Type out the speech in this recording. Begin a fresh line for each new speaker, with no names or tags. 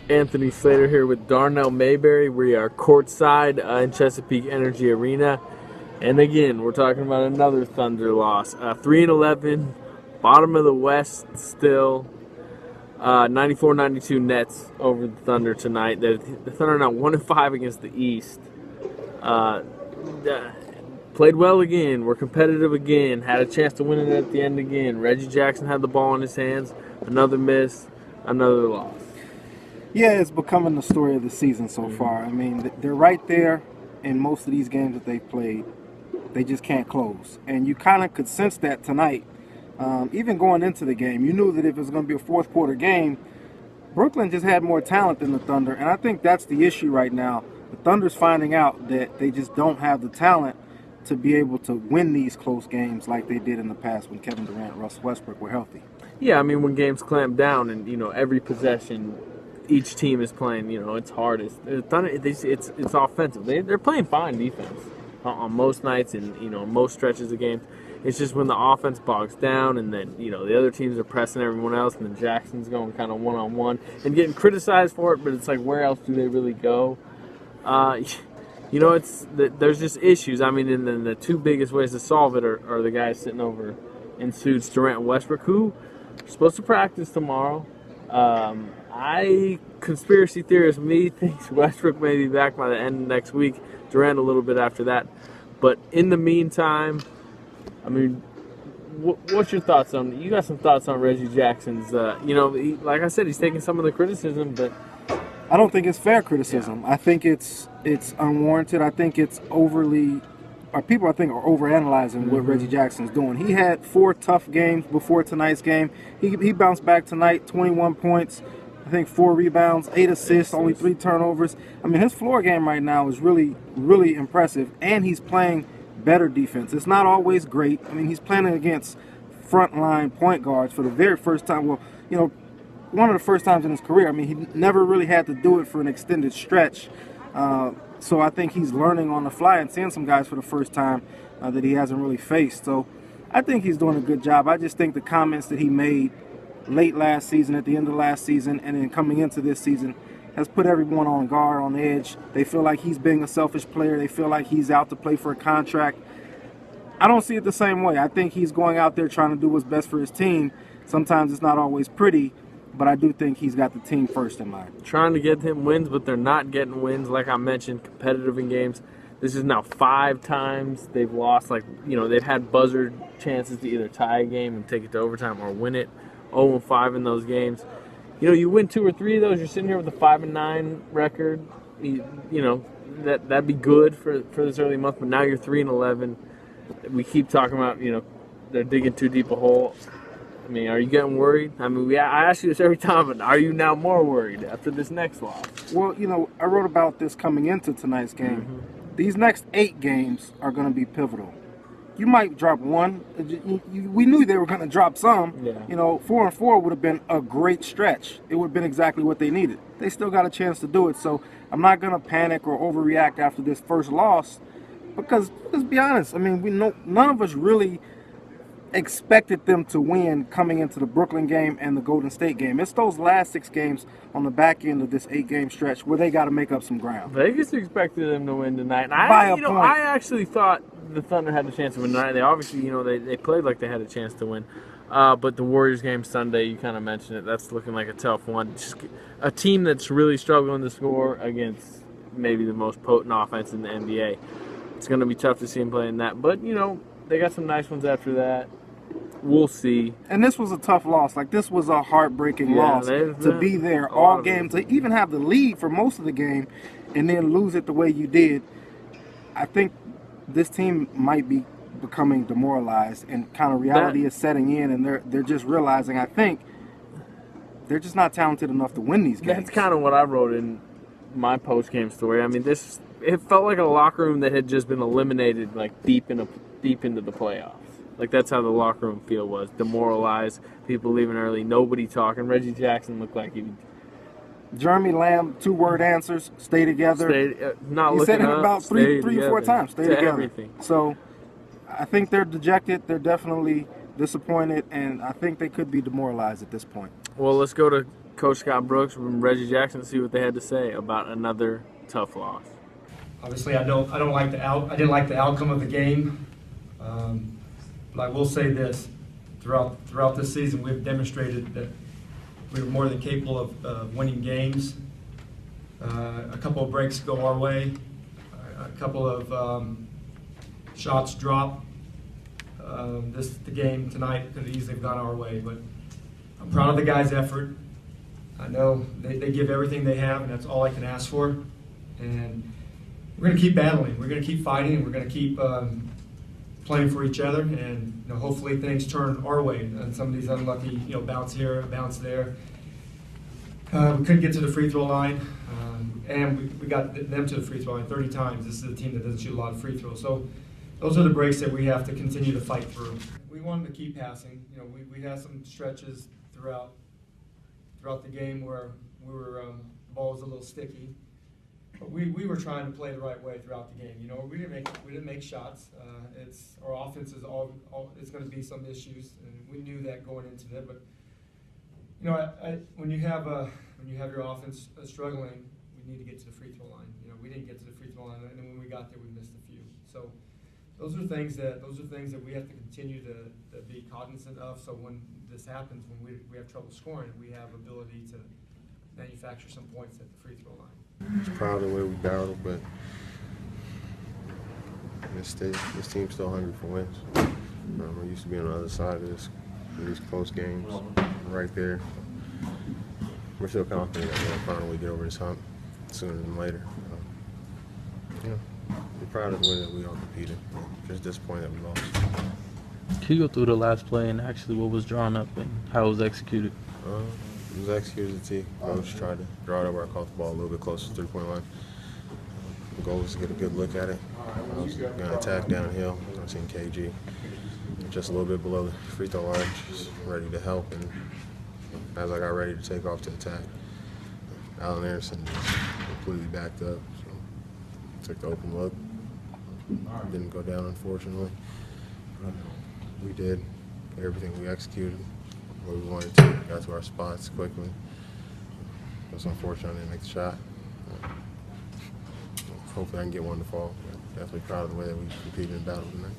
Anthony Slater here with Darnell Mayberry. We are courtside in Chesapeake Energy Arena. And again, we're talking about another Thunder loss. 3-11, bottom of the West still. 94-92 Nets over the Thunder tonight. The Thunder now 1-5 against the East. Played well again. We're competitive again. Had a chance to win it at the end again. Reggie Jackson had the ball in his hands. Another miss. Another loss.
Yeah, it's becoming the story of the season so far. I mean, they're right there in most of these games that they've played. They just can't close. And you kind of could sense that tonight. Even going into the game, you knew that if it was going to be a fourth quarter game, Brooklyn just had more talent than the Thunder. And I think that's the issue right now. The Thunder's finding out that they just don't have the talent to be able to win these close games like they did in the past when Kevin Durant and Russell Westbrook were healthy.
Yeah, I mean, when games clamp down and, every possession each team is playing, it's hard. It's offensive. They're playing fine defense on most nights and, most stretches of games. It's just when the offense bogs down and then, the other teams are pressing everyone else and then Jackson's going kind of one-on-one and getting criticized for it, but it's like, where else do they really go? There's just issues. I mean, and then the two biggest ways to solve it are the guys sitting over in suits, Durant and Westbrook, who are supposed to practice tomorrow. Conspiracy theorist me thinks Westbrook may be back by the end of next week, Durant a little bit after that. But in the meantime, I mean, what's your thoughts on? You got some thoughts on Reggie Jackson's? Like I said, he's taking some of the criticism, but
I don't think it's fair criticism. Yeah. I think it's unwarranted. I think it's overly. People, I think, are overanalyzing what Reggie Jackson's doing. He had 4 tough games before tonight's game. He bounced back tonight, 21 points, I think 4 rebounds, 8 assists, only 3 turnovers. I mean, his floor game right now is really, really impressive, and he's playing better defense. It's not always great. I mean, he's playing against frontline point guards for the very first time. Well, one of the first times in his career. I mean, he never really had to do it for an extended stretch. So I think he's learning on the fly and seeing some guys for the first time that he hasn't really faced. So I think he's doing a good job. I just think the comments that he made late last season, at the end of last season, and then coming into this season has put everyone on guard, on edge. They feel like he's being a selfish player. They feel like he's out to play for a contract. I don't see it the same way. I think he's going out there trying to do what's best for his team. Sometimes it's not always pretty, but I do think he's got the team first in mind.
Trying to get him wins, but they're not getting wins. Like I mentioned, competitive in games. This is now 5 times they've lost. They've had buzzer chances to either tie a game and take it to overtime or win it. 0-5 in those games. You win 2 or 3 of those, you're sitting here with a 5-9 record. That'd be good for this early month. But now you're 3-11. We keep talking about they're digging too deep a hole. I mean, are you getting worried? I mean, I ask you this every time, but are you now more worried after this next loss?
Well, I wrote about this coming into tonight's game. These next 8 games are going to be pivotal. You might drop one. We knew they were going to drop some.
Yeah.
4-4 would have been a great stretch. It would have been exactly what they needed. They still got a chance to do it, so I'm not going to panic or overreact after this first loss because, let's be honest, I mean, none of us really expected them to win coming into the Brooklyn game and the Golden State game. It's those last 6 games on the back end of this 8-game stretch where they got to make up some ground.
Vegas expected them to win tonight. And I actually thought the Thunder had a chance to win tonight. They obviously, they played like they had a chance to win. But the Warriors game Sunday, you kind of mentioned it. That's looking like a tough one. Just a team that's really struggling to score against maybe the most potent offense in the NBA. It's going to be tough to see them playing that. But, they got some nice ones after that. We'll see.
And this was a tough loss. This was a heartbreaking loss to be there all game, to even have the lead for most of the game and then lose it the way you did. I think this team might be becoming demoralized and kind of reality is setting in and they're just realizing, I think, they're just not talented enough to win these games.
That's kind of what I wrote in my post-game story. I mean, it felt like a locker room that had just been eliminated deep into the playoffs. That's how the locker room feel was. Demoralized, people leaving early, nobody talking. Reggie Jackson looked like he...
Jeremy Lamb, 2-word answers, stay together.
He
said it about three or 4 times, stay together.
Everything.
So I think they're dejected. They're definitely disappointed, and I think they could be demoralized at this point.
Well, let's go to Coach Scott Brooks and Reggie Jackson to see what they had to say about another tough loss.
Obviously, I didn't like the outcome of the game, but I will say this: throughout this season, we've demonstrated that we were more than capable of winning games. A couple of breaks go our way, a couple of shots drop. The game tonight could easily have gone our way, but I'm proud of the guys' effort. I know they give everything they have, and that's all I can ask for. And we're going to keep battling. We're going to keep fighting, and we're going to keep playing for each other. And hopefully things turn our way. And some of these unlucky, bounce here, bounce there. We couldn't get to the free throw line, and we got them to the free throw line 30 times. This is a team that doesn't shoot a lot of free throws. So those are the breaks that we have to continue to fight through. We want them to keep passing. We had some stretches throughout the game where the ball was a little sticky. But we were trying to play the right way throughout the game. We didn't make shots. Our offense is it's going to be some issues, and we knew that going into it. But when you have your offense struggling, we need to get to the free throw line. We didn't get to the free throw line, and then when we got there, we missed a few. So those are things that we have to continue to be cognizant of. So when this happens, when we have trouble scoring, we have ability to manufacture some points at the free throw line.
I'm proud of the way we battled, but this team's still hungry for wins. I used to be on the other side of these close games, right there. We're still confident that we'll finally get over this hump sooner than later. We're proud of the way that we all competed. Just disappointed that we lost.
Can you go through the last play and actually what was drawn up and how it was executed?
It was executed as a team. Coach tried to draw it over. I caught the ball a little bit closer to the three-point line. The goal was to get a good look at it. I was going to attack downhill. I seen KG just a little bit below the free throw line, just ready to help. And as I got ready to take off to attack, Allen Anderson just completely backed up. So took the open look. Didn't go down, unfortunately. We did everything. We executed what we wanted to. Got to our spots quickly. It was unfortunate I didn't make the shot. Hopefully I can get one to fall. Definitely proud of the way that we competed and battled tonight.